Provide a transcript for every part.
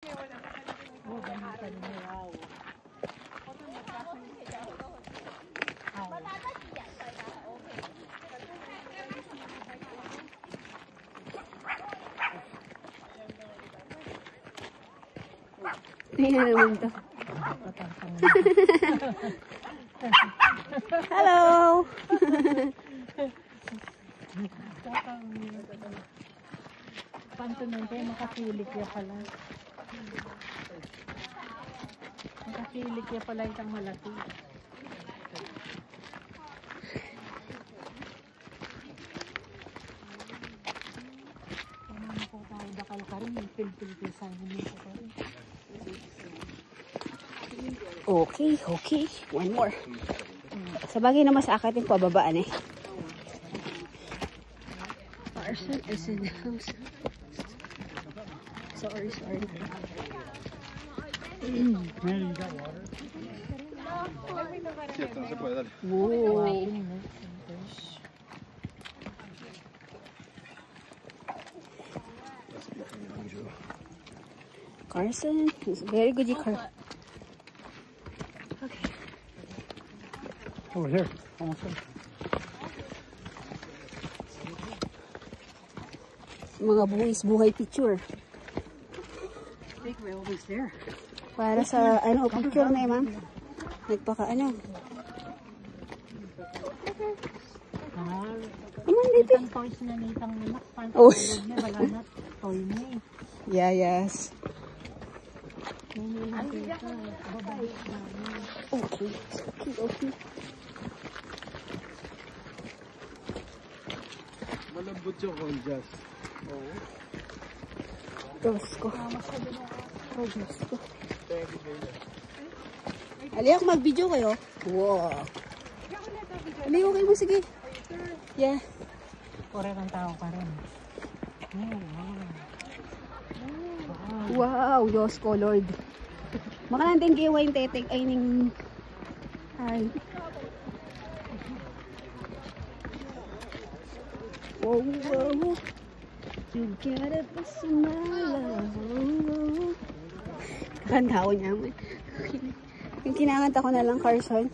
Tingnan naman to. Hello! Pantunan kayo, makapilik ya pala. Makapilik ya pala itang malaki. Ano po tayo bakal ka rin, pil-pil-pil sa inyo po ka rin. Okay. One more. Sa bagay na masakatin po, babaan eh. Parson is in the house. Sorry. Man, you got water? Whoa. Carson is very good. Okay. Over here. Almost there. Mga buhay picture. I think we're always there. Para sa ano, picture na ma'am. Nagpaka ano. Come on, baby. Itang toys na nitang minak. Oh. Wala na toy na eh. Yeah, yes. Okay. Malambot yung konjas. Oo. Diyos ko. Aliyak, mag-video kayo. Wow. Ali, okay mo, sige. Yeah. Kore ng tao pa rin. Wow, Diyos ko, Lord. Makalantin kayo yung tetek ay ning... Ay. Wow. You got it, this is my love. Kakanta ko niya. Yung kinakanta ko na lang, Carson.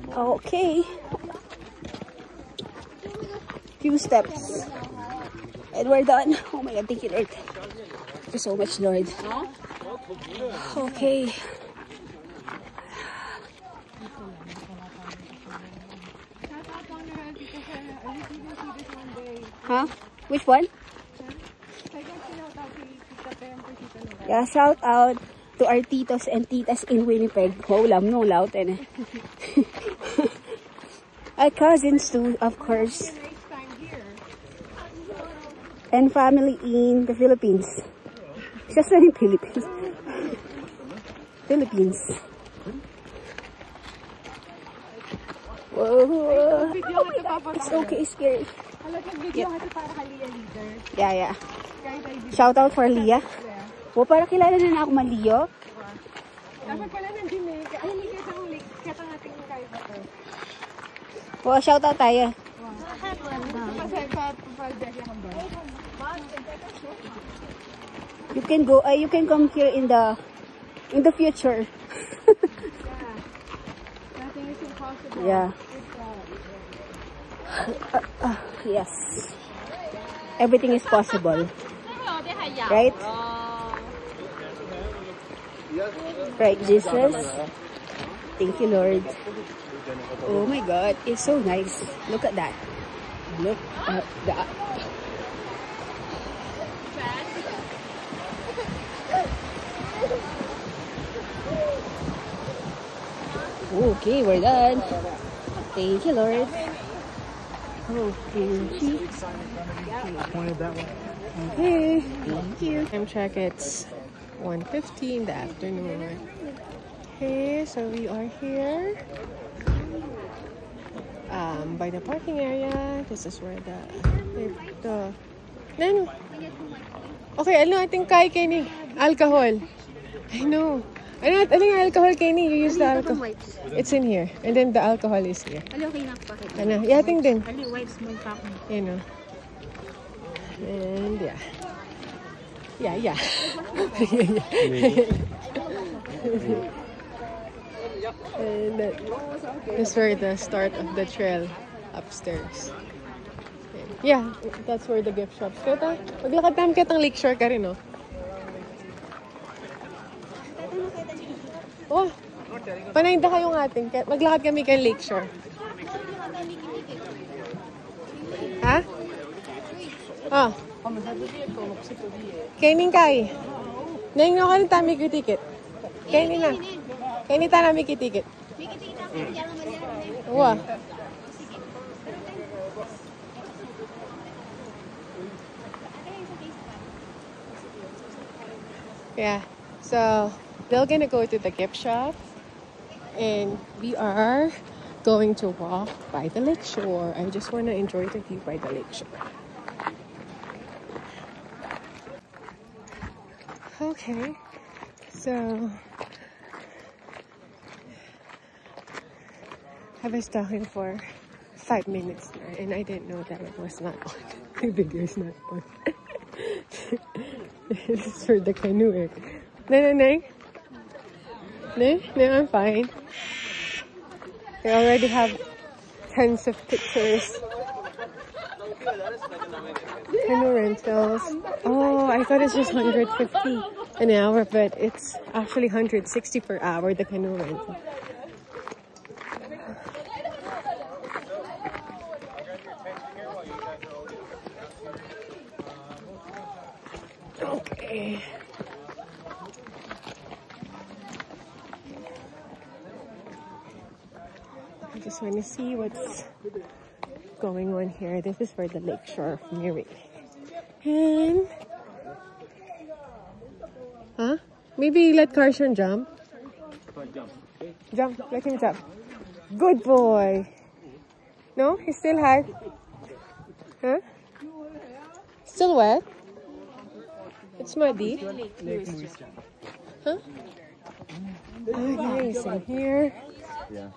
Okay. Few steps. And we're done. Oh my God, thank you, Lord. Thank you so much, Lord. Okay. Huh? Which one? Yeah, shout out to our titos and titas in Winnipeg. Wow, lamno, laut eh. Our cousins too, of course. And family in the Philippines. Just in Philippines. Philippines. Whoa. It's okay, it's scary. Yeah. Shout out for Leah. Wow, para kilala na ako Maliyo. Dapat pala nandun eh. Ay, hindi kaya sa ating kayo ba ito? Wow, shout out tayo. You can go, you can come here in the future. Nothing is impossible. Yeah. Yes. Everything is possible. Right? Right, Jesus. Thank you, Lord. Oh my God, it's so nice. Look at that. Look at that. Okay, we're done. Thank you, Lord. Okay. Pointed that way. Okay, thank you. Time check, it's 1:50 in the afternoon. Okay, so we are here by the parking area. This is where the okay, I think kay ni alcohol. I know. Ano yung alcohol, Kenny? You use the Ano alcohol. wipes? It's in here. And then the alcohol is here. Ali, okay na pakit. Ano? Yating din. Ali, wipes mo pa ako. You know. And yeah. Yeah. And that's where the start of the trail upstairs. Yeah, that's where the gift shops. Kaya maglakad tayo kitang lakeshore ka rin, no? Oh, panahinda kayong ating. Maglakad kami kay lakeshore. Ha? Ah. Kainin kay. Naing no kan tami ko ticket. Kainin na. Kainin ta nami ki ticket. Wah. Yeah. So they're gonna go to the gift shop, and we are going to walk by the lakeshore. I just want to enjoy the view by the lakeshore. Okay, so I was talking for 5 minutes now, and I didn't know that it was not on. The video is not on. This is for the canoe. No, I'm fine. They already have tons of pictures. Canoe rentals. Oh, I thought it's just 150 an hour, but it's actually 160 per hour, the canoe rental. Okay. I just want to see what's going on here. This is for the lakeshore of Miri. And huh? Maybe let Carson jump. Jump. Let him jump. Good boy. No? He's still hard. Huh? Still wet? It's muddy. Huh? Oh, nice. In here. Yeah.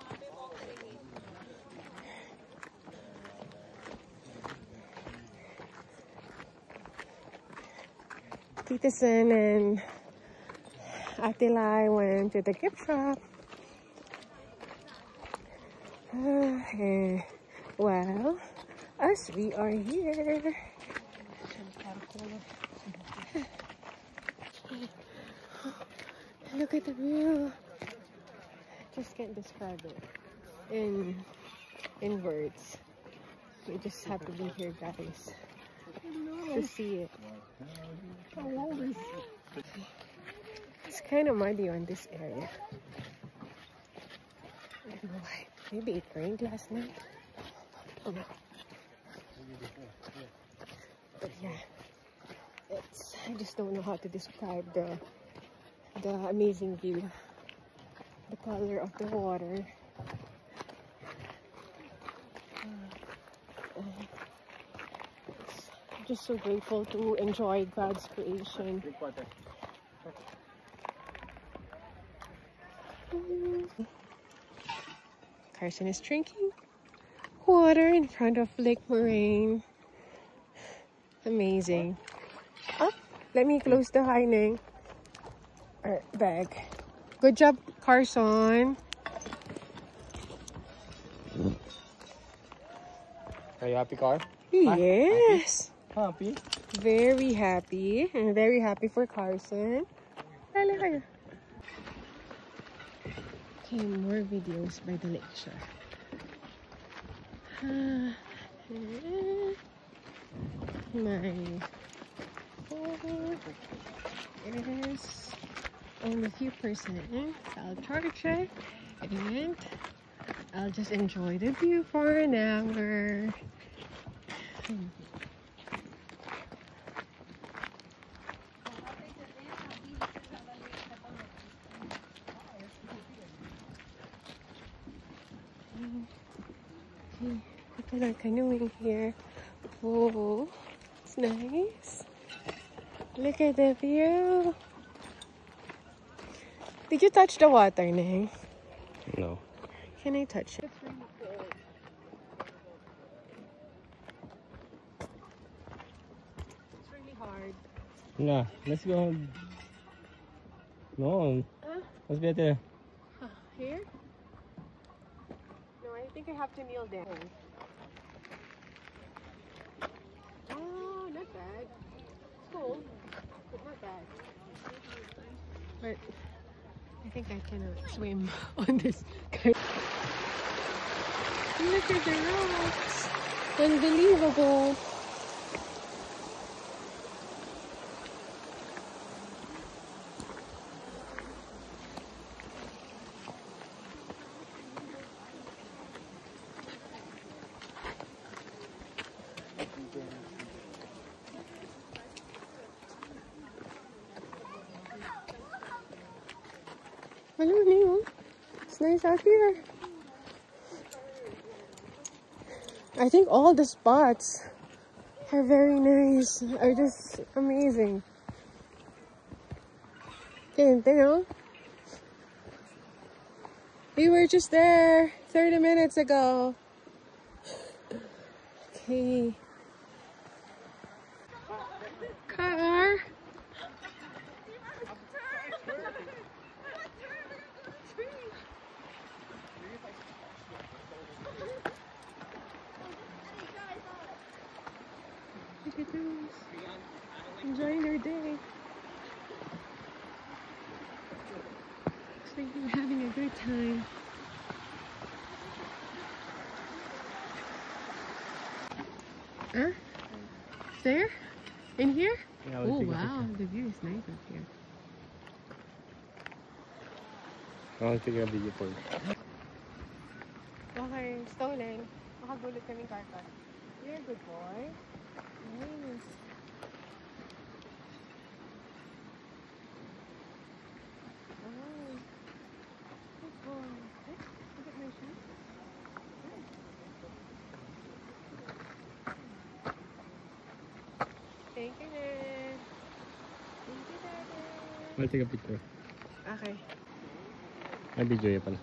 Tita Sen and Ate Lai went to the gift shop. Well, as we are here. Look at the view. Just can't describe it in words. We just have to be here, guys, to see it. It's kind of muddy on this area. I don't know why. Maybe it rained last night. Oh no. But yeah, I just don't know how to describe the amazing view, the color of the water. I'm just so grateful to enjoy God's creation. Carson is drinking water in front of Lake Moraine. Amazing. Oh, let me close the hiding bag. Good job, Carson. Are you happy, Car? Yes. Happy? Very happy. I'm very happy for Carson. Okay, more videos by the lakeshore. My phone is only a few percent. I'll charge it and I'll just enjoy the view for an hour. People are canoeing here. Oh, it's nice. Look at the view. Did you touch the water, Nay? No. Can I touch it? It's really hard. Nah, let's go. No. What's better? Here? No, I think I have to kneel down. Oh, not bad. It's cold, but not bad. But I think I cannot swim on this kind. Look at the rocks! Unbelievable! Hello, Neil. It's nice out here. I think all the spots are very nice, are just amazing. You know? We were just there 30 minutes ago. Okay. Car. Look at those. Enjoying their day. Looks like they're having a good time. Huh? There? In here? Yeah, Oh wow, the view is nice up here. I'll take a video for you. Okay, stolen. Makagulot kaming car. You're a good boy. Nice. Oh. Good boy. Look at my shoes. Thank you, Dad. Thank you, Dad. I'll take a picture. Okay. May video ya pala.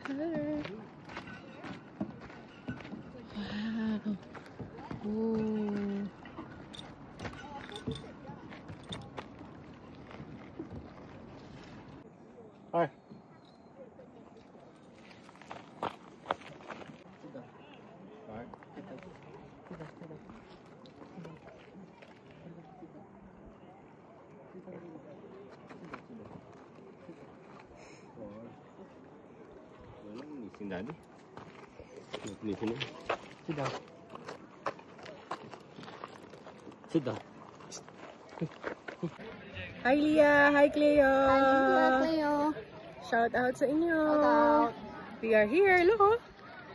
Color. Wow. Ooh. Hi. Daddy. Sit down. Sit down. Hi, Leah. Hi, Cleo. Cleo. Shout out sa inyo. Shout out. We are here. Look, oh.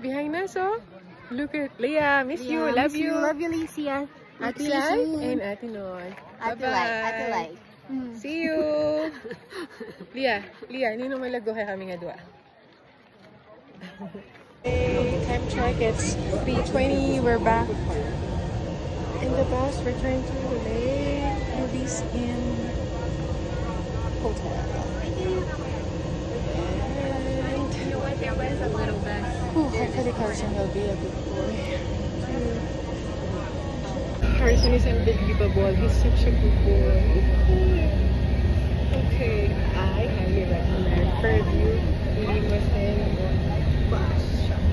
Behind us, oh. Look at Leah. Miss you. Love you. Love you, Licia. Ate Lai and Ate Non. Ate Lai. See you. Leah, nino malago kay kami nga dua. Hey, time check. It's 3:20. We're back in the bus. Return to the Lake Louise Inn Hotel. And you know what? There was a little bit. Hopefully Carson will be a good boy. Carson is unbelievable. He's such a good boy. Okay, I highly recommend Fairview Limousine Bus Shuttle.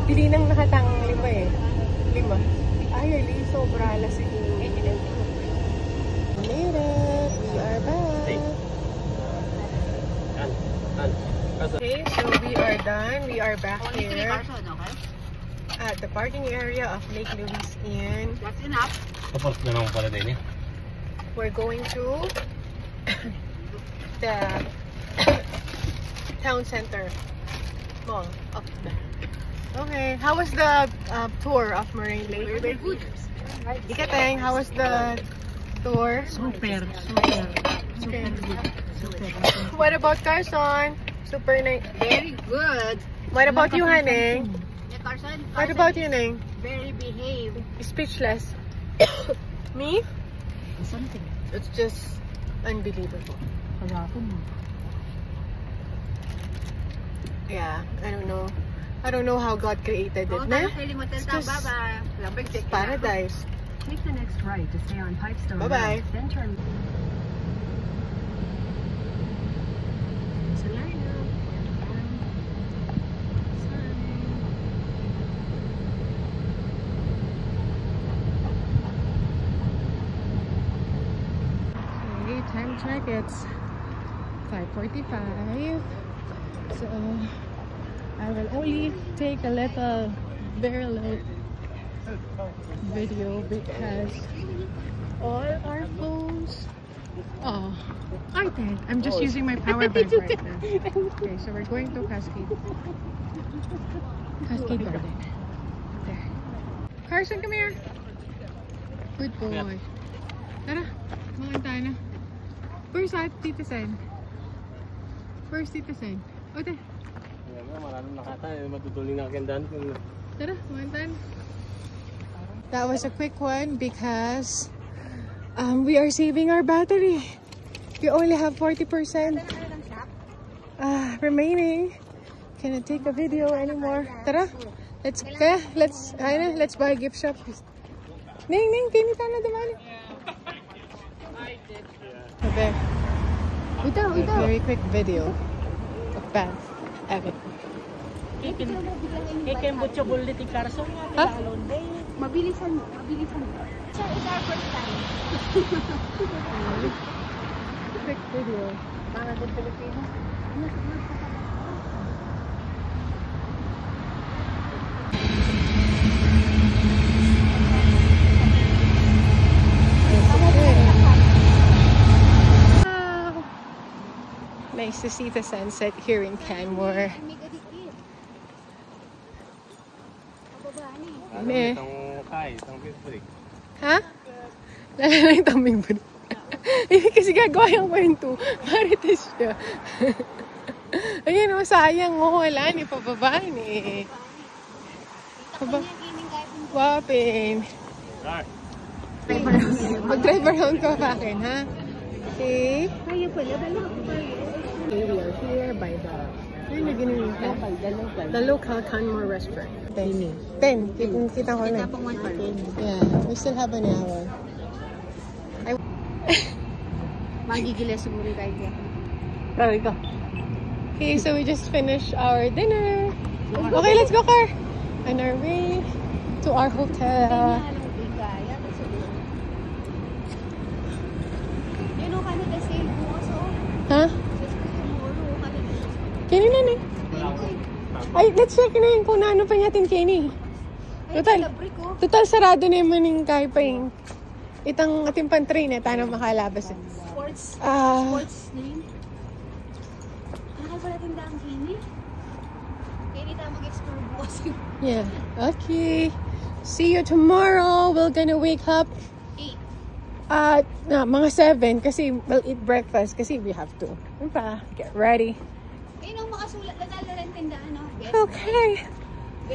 Pili nang nakatang 5 eh. 5. Ay, ali, sobra alas siguro. Made it! We are back! Okay, so we are done. We are back here at the parking area of Lake Louise Inn. That's enough. We're going to the town center mall up there. Okay, how was the tour of Moraine Lake? Very good. Ikateng, how was the store. Super. Okay. What about Carson? Super nice. Very good. What about you, Haneng? Yeah, Carson. What about you, Neng? Very behaved. Speechless. Me? Something. It's just unbelievable. Yeah, I don't know how God created it, na? It's just paradise. Take the next right to stay on Pipestone Bye-bye. Road, then turn. Sa lineup. Okay, time check. It's 5:45. So I will only take a little, very little video because all our phones. Oh, I think I'm just using my power bank right now. Okay, so we're going to Cascade Garden. There. Carson, come here. Good boy. Tara, kumain tayo na. Where's Tita Sen? Where's Tita Sen? O, te. Maraming nakata. Matutuloy na kagandaan. Tara, kumain tayo na. That was a quick one because we are saving our battery. We only have 40% remaining. Cannot take a video anymore. Tara, let's buy a gift shop. Ning, kinita na dumali. Okay. A very quick video of Banff, Evan. Huh? Mabilisan. It's our first time. Quick video. Para sa Pilipino. Nice to see the sunset here in Canmore. Me. Ha? Lala na yung taming bro. Hindi kasi gagawa yung kwento. Marites siya. Ayun o, sayang o. Wala ni pababa ni. Wapin. Mag-drive around ka pa akin, ha? Okay. Kaya pala, We are here by the local Canmore restaurant. 10. Kita ko na. Yeah, we still have an hour. Magigila siguro tayo dyan. Okay, so we just finished our dinner. Okay, let's go, car. On our way to our hotel. Huh? Kenny na ni. Ay, let's check na yun kung naano pa natin, Kenny. Total sarado na yung maning kaya pa yung itang ating pantry na tayo makalabas. Sports name. Nakal pala tindang Kenny. Kenny tayo mag-explore bukas. Yeah. Okay. See you tomorrow. We're gonna wake up 8. Mga 7 kasi we'll eat breakfast kasi we have to. Get ready. Eh, nung makasulat na tala rin tindaan, no? Okay.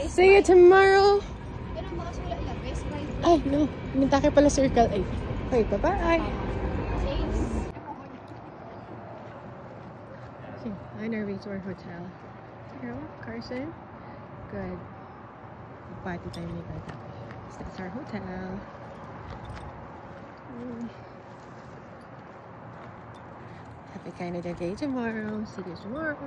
See you tomorrow. Eh, nung makasulat lang, best buy. Ay, no. Mintake pala Circle 8. Okay, bye-bye. Okay, on our way to our hotel. Hello, Carson. Good. Party time ni Bata. That's our hotel. Happy Canada Day tomorrow. See you tomorrow.